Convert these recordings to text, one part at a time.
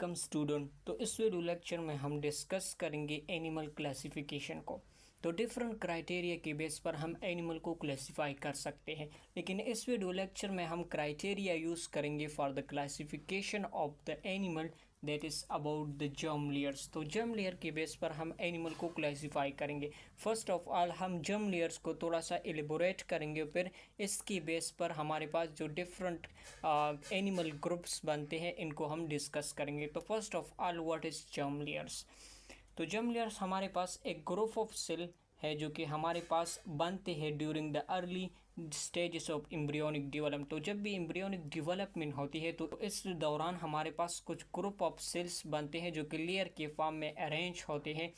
Welcome student. तो इस video lecture में हम डिस्कस करेंगे एनिमल क्लासिफिकेशन को। तो डिफरेंट क्राइटेरिया के बेस पर हम एनिमल को क्लासिफाई कर सकते हैं, लेकिन इस वीडियो लेक्चर में हम क्राइटेरिया यूज़ करेंगे for the classification of the animal that is about the germ layers. तो जर्म लेयर के बेस पर हम एनिमल को क्लासिफाई करेंगे। फर्स्ट ऑफ ऑल हम जर्म लेयर्स को थोड़ा सा एलिबोरेट करेंगे, फिर इसकी बेस पर हमारे पास जो डिफरेंट एनिमल ग्रुप्स बनते हैं इनको हम डिस्कस करेंगे। तो first of all what is germ layers. तो जर्म लेयर्स हमारे पास एक ग्रुप ऑफ सेल है जो कि हमारे पास बनते हैं during the early stages of embryonic development. तो जब भी एम्ब्रियोनिक डेवलपमेंट होती है तो इस दौरान हमारे पास कुछ ग्रुप ऑफ सेल्स बनते हैं जो कि लेयर के फॉर्म में अरेंज होते हैं।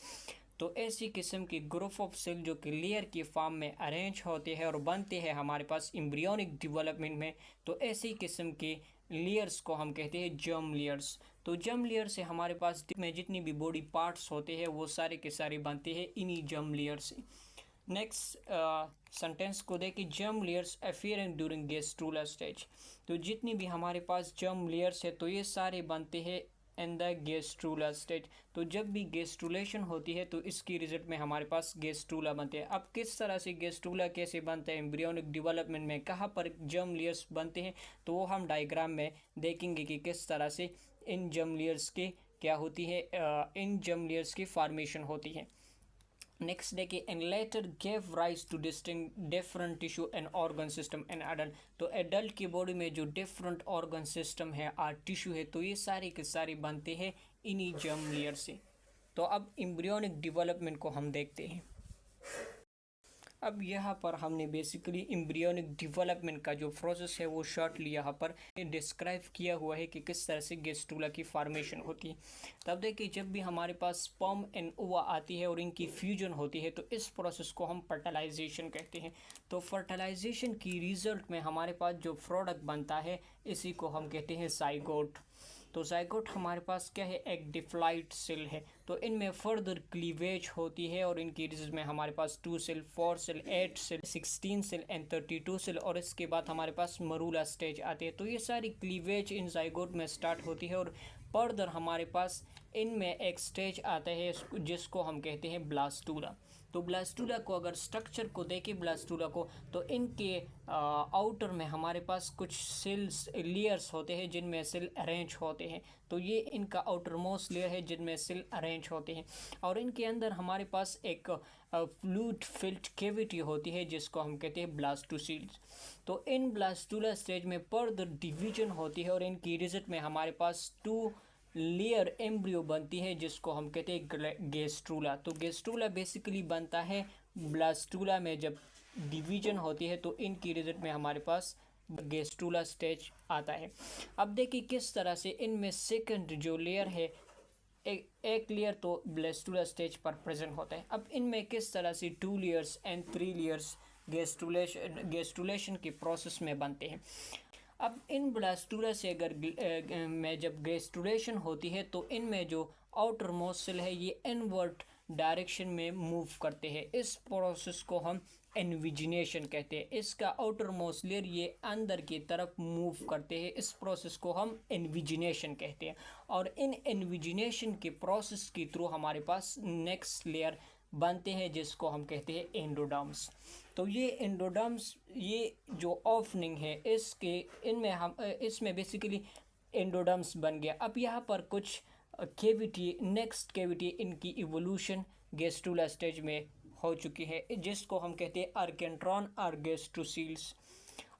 तो ऐसी किस्म की ग्रुप ऑफ सेल जो कि लेयर के फॉर्म में अरेंज होते हैं और बनते हैं हमारे पास एम्ब्रियोनिक डेवलपमेंट में, तो ऐसी किस्म के लेयर्स को हम कहते हैं जर्म लेयर्स। तो जर्म लेयर से हमारे पास में जितनी भी बॉडी पार्ट्स होते हैं वो सारे के सारे बनते हैं इन्हीं जर्म लेयर से। नेक्स्ट सेंटेंस को देखिए, जर्म लेयर्स अफियरिंग ड्यूरिंग गैस्ट्रूलर स्टेज। तो जितनी भी हमारे पास जर्म लेयर्स है तो ये सारे बनते हैं इन द गैस्ट्रूलर स्टेज। तो जब भी गैस्ट्रूलेशन होती है तो इसकी रिजल्ट में हमारे पास गैस्ट्रूला बनते हैं। अब किस तरह से गैस्ट्रूला कैसे बनता है एम्ब्रियोनिक डेवलपमेंट में, कहाँ पर जर्म लेयर्स बनते हैं, तो वो हम डायग्राम में देखेंगे कि किस तरह से इन जर्म लेयर्स के क्या होती है, इन जर्म लेयर्स की फॉर्मेशन होती है। नेक्स्ट देखिए, and later gave rise to different tissue and organ system in adult. तो एडल्ट की बॉडी में जो डिफरेंट ऑर्गन सिस्टम है और टिश्यू है तो ये सारे के सारे बनते हैं इन्हीं जर्म लेयर से। तो अब एम्ब्रियोनिक डेवलपमेंट को हम देखते हैं। अब यहाँ पर हमने बेसिकली एम्ब्रियोनिक डेवलपमेंट का जो प्रोसेस है वो शॉर्टली यहाँ पर डिस्क्राइब किया हुआ है कि किस तरह से गैस्ट्रूला की फॉर्मेशन होती है। तब देखिए, जब भी हमारे पास स्पर्म एंड ओवा आती है और इनकी फ्यूजन होती है तो इस प्रोसेस को हम फर्टिलाइजेशन कहते हैं। तो फर्टिलाइजेशन की रिजल्ट में हमारे पास जो प्रोडक्ट बनता है इसी को हम कहते हैं जाइगोट। तो जाइगोट हमारे पास क्या है, एक डिप्लॉइड सेल है। तो इनमें फर्दर क्लीवेज होती है और इनकी रिजल्ट में हमारे पास 2 cell, 4 cell, 8 cell, 16 cell and 32 cell, और इसके बाद हमारे पास मरूला स्टेज आते हैं। तो ये सारी क्लीवेज इन जाइगोट में स्टार्ट होती है और फर्दर हमारे पास इनमें एक स्टेज आता है जिसको हम कहते हैं ब्लास्टूला। तो ब्लास्टूला को अगर स्ट्रक्चर को देखें ब्लास्टूला को, तो इनके आउटर में हमारे पास कुछ सेल्स लेयर्स होते हैं जिनमें सेल अरेंज होते हैं। तो ये इनका आउटर मोस्ट लेयर है जिनमें सेल अरेंज होते हैं, और इनके अंदर हमारे पास एक फ्लूइड फिल्ड कैविटी होती है जिसको हम कहते हैं ब्लास्टोसील्स। तो इन ब्लास्टूला स्टेज में फर्दर डिवीजन होती है और इनकी रिजल्ट में हमारे पास 2 लेयर एम्ब्रियो बनती है जिसको हम कहते हैं गैस्ट्रूला। तो गैस्ट्रूला बेसिकली बनता है ब्लास्टूला में। जब डिवीजन होती है तो इनकी रिजल्ट में हमारे पास गैस्ट्रूला स्टेज आता है। अब देखिए किस तरह से इनमें सेकंड जो लेयर है, एक लेयर तो ब्लास्टूला स्टेज पर प्रेजेंट होता है। अब इनमें किस तरह से 2 लेयर्स एंड 3 लेयर्स गैस्ट्रूलेशन के प्रोसेस में बनते हैं। अब इन ब्लास्टूला से अगर में जब गैस्ट्रूलेशन होती है तो इनमें जो आउटर मोस्ट सेल है ये इनवर्ट डायरेक्शन में मूव करते हैं। इस प्रोसेस को हम इन्विजिनेशन कहते हैं। इसका आउटर मोस्ट लेयर ये अंदर की तरफ मूव करते हैं, इस प्रोसेस को हम इन्विजिनेशन कहते हैं। और इन इन्विजिनेशन के प्रोसेस के थ्रू हमारे पास नेक्स्ट लेयर बनते हैं जिसको हम कहते हैं एंडोडर्म्स। तो ये एंडोडर्म्स, ये जो ओपनिंग है इसमें बेसिकली एंडोडर्म्स बन गया। अब यहाँ पर कुछ कैविटी, नेक्स्ट कैविटी इनकी इवोल्यूशन गैस्ट्रूला स्टेज में हो चुकी है जिसको हम कहते हैं आर्केंट्रॉन और गैस्ट्रोसील्स,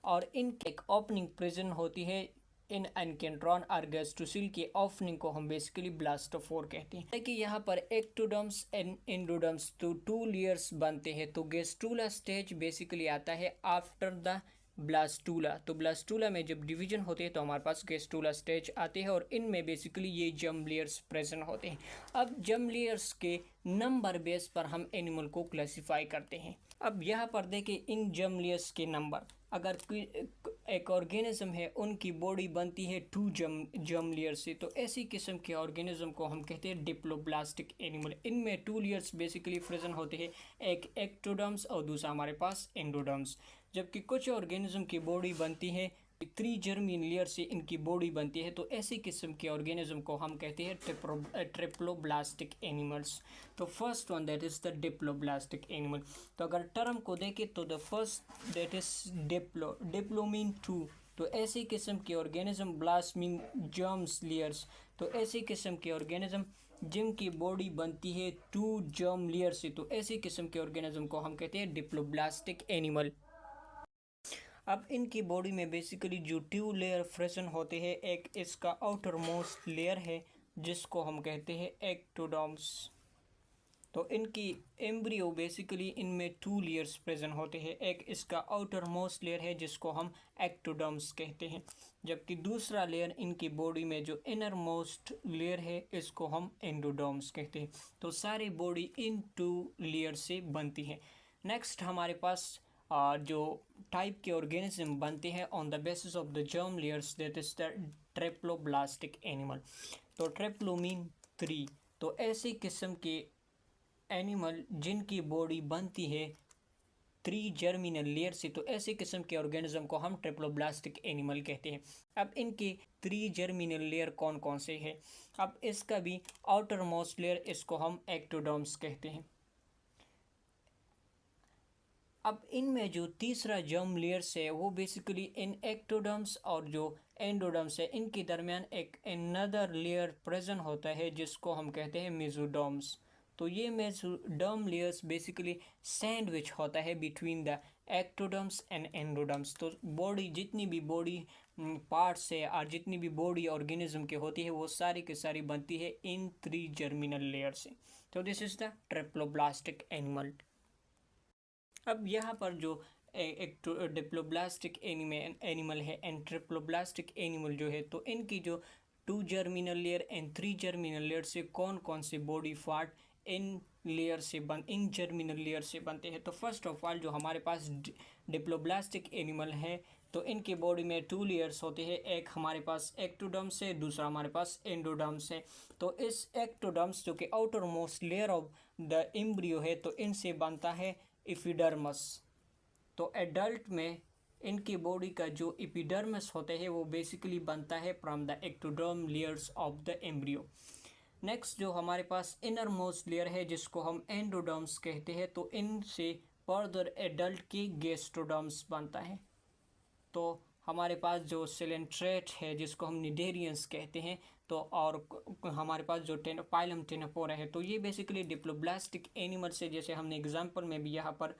और इनकी एक ओपनिंग प्रेजेंट होती है। इन एनकेंट्रॉन और गैस्ट्रोसील की ओपनिंग को हम बेसिकली ब्लास्टोफोर कहते हैं। कि यहाँ पर एक्टोडर्म्स एंड एंडोडर्म्स तो 2 लेयर्स बनते हैं। तो गैस्ट्रूला स्टेज बेसिकली आता है आफ्टर द ब्लास्टूला। तो ब्लास्टूला में जब डिवीजन होते हैं तो हमारे पास गैस्ट्रूला स्टेज आते हैं और इनमें बेसिकली ये जर्म लेयर्स प्रेजेंट होते हैं। अब जर्म लेयर्स के नंबर बेस पर हम एनिमल को क्लासिफाई करते हैं। अब यहाँ पर देखें इन जर्म लेयर्स के नंबर, अगर एक ऑर्गेनिज्म है उनकी बॉडी बनती है 2 जर्म लेयर से, तो ऐसी किस्म के ऑर्गेनिज्म को हम कहते हैं डिप्लोब्लास्टिक एनिमल। इनमें 2 लेयर्स बेसिकली प्रेजेंट होते हैं, एक एक्टोडर्म्स और दूसरा हमारे पास एंडोडर्म्स। जबकि कुछ ऑर्गेनिज्म की बॉडी बनती है 3 जर्मीन लेयर से इनकी बॉडी बनती है। तो ऐसी किस्म के ऑर्गेनिज्म को हम कहते हैं ट्रिप्लोब्लास्टिक एनिमल्स। तो first one that is the diploblastic animal. तो अगर टर्म को देखें तो the first that is Diplo mean 2। तो ऐसी किस्म के organism, blast mean germs layers. तो ऐसी किस्म के ऑर्गेनिज्म जिनकी बॉडी बनती है 2 जर्म लेयर से, तो ऐसी किस्म के ऑर्गेनिज्म को हम कहते हैं डिप्लोब्लास्टिक एनिमल। अब इनकी बॉडी में बेसिकली जो 2 लेयर प्रेजेंट होते हैं, एक इसका आउटर मोस्ट लेयर है जिसको हम कहते हैं एक्टोडर्म्स। तो इनकी एम्ब्रियो बेसिकली इनमें 2 लेयर्स प्रेजेंट होते हैं, एक इसका आउटर मोस्ट लेयर है जिसको हम एक्टोडर्म्स कहते हैं, जबकि दूसरा लेयर इनकी बॉडी में जो इनर मोस्ट लेयर है इसको हम एंडोडर्म्स कहते हैं। तो सारी बॉडी इन 2 लेयर से बनती है। नेक्स्ट हमारे पास जो टाइप के ऑर्गेनिज्म बनते हैं on the basis of the germ layers, that is the triploblastic animal. तो ट्रिप्लो मीन 3। तो ऐसी किस्म के एनिमल जिनकी बॉडी बनती है 3 जर्मिनल लेयर से, तो ऐसे किस्म के ऑर्गेनिज्म को हम ट्रिप्लोब्लास्टिक एनिमल कहते हैं। अब इनके 3 जर्मिनल लेयर कौन कौन से हैं? अब इसका भी आउटर मोस्ट लेयर, इसको हम एक्टोडर्म्स कहते हैं। अब इनमें जो तीसरा जर्म लेयर्स है वो बेसिकली इन एक्टोडर्म्स और जो एंडोडर्म्स है इनके दरमियान एक अनदर लेयर प्रेजेंट होता है जिसको हम कहते हैं मेसोडर्म्स। तो ये मेसोडर्म लेयर्स बेसिकली सैंडविच होता है बिटवीन द एक्टोडर्म्स एंड एंडोडर्म्स। तो बॉडी जितनी भी बॉडी पार्ट्स है और जितनी भी बॉडी ऑर्गेनिज्म की होती है वो सारी की सारी बनती है इन 3 जर्मिनल लेयर से। तो this is the triploblastic animal. अब यहाँ पर जो एक डिप्लोब्लास्टिक एनिमल है एंड ट्रिप्लोब्लास्टिक एनिमल जो है, तो इनकी जो 2 germinal layer and 3 germinal layer से कौन कौन से body part in germinal layer से बनते हैं? तो फर्स्ट ऑफ ऑल जो हमारे पास डिप्लोब्लास्टिक एनिमल है तो इनकी बॉडी में 2 लेयर्स होते हैं, एक हमारे पास एक्टोडर्म्स है, दूसरा हमारे पास एंडोडर्म्स है। तो इस एक्टोडर्म्स जो कि outer most layer of the embryo है, तो इनसे बनता है एपिडर्मस। तो एडल्ट में इनकी बॉडी का जो एपिडर्मस होते हैं वो बेसिकली बनता है from the ectoderm layers of the embryo. Next जो हमारे पास इनर मोस्ट लेयर है जिसको हम एंडोडर्म्स कहते हैं, तो इनसे फर्दर एडल्ट की गैस्ट्रोडर्म्स बनता है। तो हमारे पास जो सिलेंट्रेट है जिसको हम निडेरियंस कहते हैं, तो और हमारे पास जो पाइलम टेनोफोरा है, तो ये बेसिकली डिप्लोब्लास्टिक एनिमल से, जैसे हमने एग्जांपल में भी यहाँ पर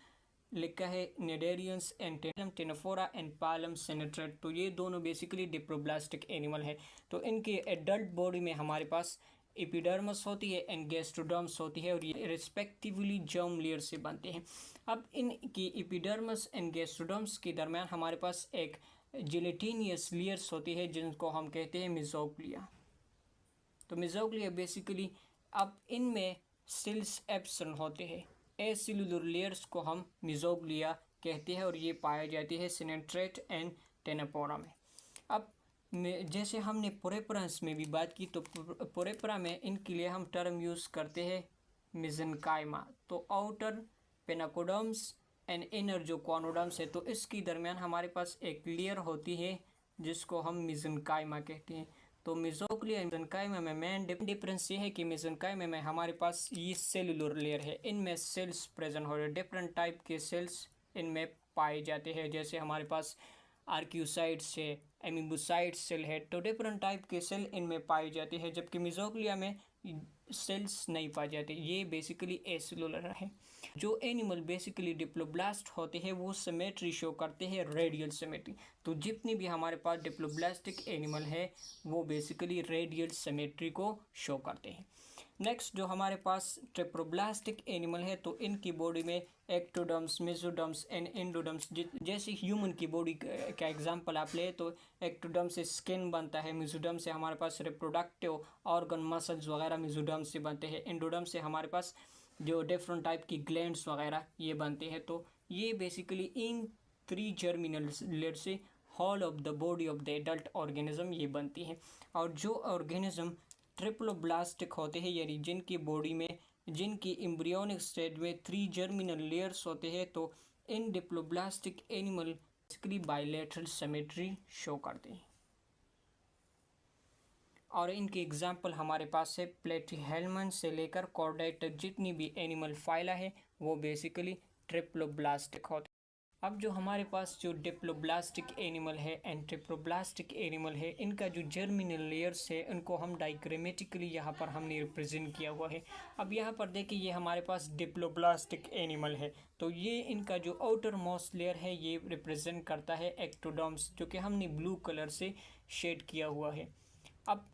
लिखा है cnidarians and ctenophora and phylum coelenterate, तो ये दोनों बेसिकली डिप्लोब्लास्टिक एनिमल है। तो इनके एडल्ट बॉडी में हमारे पास एपिडर्मस होती है एंड गैस्ट्रोडर्म्स होती है और ये रिस्पेक्टिवली जर्म लेयर से बनते हैं। अब इनकी एपिडर्मस एंड गैस्ट्रोडर्म्स के दरमियान हमारे पास एक जिलेटिनियस लेयर्स होती है जिनको हम कहते हैं मेसोग्लिया। तो मेसोग्लिया बेसिकली अब इनमें सेल्स एब्सेंट होते हैं, एसेलुलर लेयर्स को हम मेसोग्लिया कहते हैं और ये पाई जाती है सिलेंट्रेट एंड टेनोफोरा में। अब जैसे हमने पोरेपरंस में भी बात की, तो पोरेपरा में इनके लिए हम टर्म यूज़ करते हैं मेसेनकाइमा। तो आउटर पेनाकोडर्म्स एंड इनर जो कॉनोडर्म्स है, तो इसके दरमियान हमारे पास एक लेयर होती है जिसको हम मेसेनकाइमा कहते हैं। तो मेसोग्लिया मेसेनकाइमा में मेन डिफरेंस ये है कि मेसेनकाइमा में हमारे पास ये सेलुलर लेयर है, इनमें सेल्स प्रेजेंट हो रहे, डिफरेंट टाइप के सेल्स इनमें पाए जाते हैं, जैसे हमारे पास आर्क्यूसाइड्स है, एमीबोसाइड सेल है, तो डिफरेंट टाइप के सेल इनमें पाए जाते हैं, जबकि मेसोग्लिया में सेल्स नहीं पाए जाते, ये बेसिकली एसेलुलर है। जो एनिमल बेसिकली डिप्लोब्लास्ट होते हैं वो सिमेट्री शो करते हैं, रेडियल सिमेट्री। तो जितनी भी हमारे पास डिप्लोब्लास्टिक एनिमल है वो बेसिकली रेडियल सिमेट्री को शो करते हैं। नेक्स्ट जो हमारे पास ट्रिप्लोब्लास्टिक एनिमल है, तो इनकी बॉडी में एक्टोडर्म्स, मेसोडर्म्स एंड एंडोडर्म्स, जैसे ह्यूमन की बॉडी का एग्जांपल आप ले तो एक्टोडर्म से स्किन बनता है, मेसोडर्म से हमारे पास रिप्रोडक्टिव ऑर्गन मसल्स वगैरह मेसोडर्म से बनते हैं, एंडोडर्म से हमारे पास जो डिफरेंट टाइप की ग्लैंड्स वगैरह ये बनते हैं। तो ये बेसिकली इन 3 जर्मिनल लेयर से whole of the body of the adult organism ये बनती है। और जो ऑर्गेनिज्म ट्रिप्लोब्लास्टिक होते हैं, यानी जिनकी बॉडी में, जिनकी एम्ब्रियोनिक स्टेज में 3 जर्मिनल लेयर्स होते हैं, तो इन diploblastic animal basically bilateral symmetry show करते हैं। और इनके एग्जाम्पल हमारे पास है प्लेटीहेल्मन से लेकर कॉर्डेट तक जितनी भी एनिमल फाइला है वो बेसिकली ट्रिप्लोब्लास्टिक होते हैं। अब जो हमारे पास जो डिप्लोब्लास्टिक एनिमल है एंड ट्रिप्लोब्लास्टिक एनिमल है, इनका जो जर्मिनल लेयर्स है उनको हम डाइग्रामेटिकली यहाँ पर हमने रिप्रेजेंट किया हुआ है। अब यहाँ पर देखिए ये हमारे पास डिप्लोब्लास्टिक एनिमल है, तो ये इनका जो आउटर मोस्ट लेयर है ये रिप्रेजेंट करता है एक्टोडर्म्स, जो कि हमने ब्लू कलर से शेड किया हुआ है। अब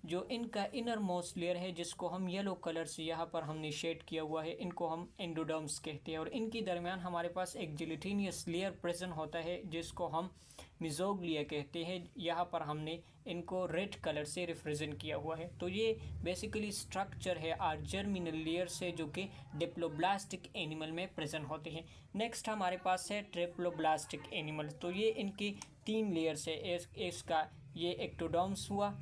जो इनका इनर मोस्ट लेयर है जिसको हम येलो कलर से यहाँ पर हमने शेड किया हुआ है, इनको हम एंडोडर्म्स कहते हैं। और इनके दरमियान हमारे पास एक जिलेटिनियस लेयर प्रेजेंट होता है जिसको हम मिजोग्लिया कहते हैं। यहाँ पर हमने इनको रेड कलर से रिप्रेजेंट किया हुआ है। तो ये बेसिकली स्ट्रक्चर है और जर्मिनल लेयर से जो कि डिप्लोब्लास्टिक एनिमल में प्रेजेंट होते हैं। नेक्स्ट हमारे पास है ट्रिप्लोब्लास्टिक एनिमल। तो ये इनकी 3 लेयर्स है। इसका ये एक्टोडर्म्स हुआ,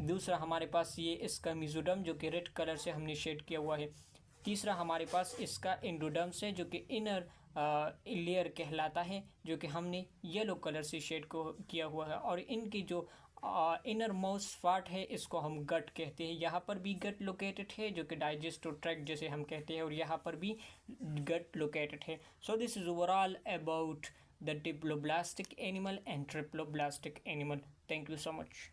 दूसरा हमारे पास ये इसका मिजोडर्म जो कि रेड कलर से हमने शेड किया हुआ है, तीसरा हमारे पास इसका एंडोडर्म्स है जो कि इनर लेयर कहलाता है, जो कि हमने येलो कलर से शेड को किया हुआ है। और इनकी जो इनर मोस्ट पार्ट है इसको हम गट कहते हैं। यहाँ पर भी गट लोकेटेड है जो कि डाइजेस्टिव ट्रैक्ट जैसे हम कहते हैं, और यहाँ पर भी गट लोकेटेड है। So this is overall about the diploblastic animal and triploblastic animal. Thank you so much.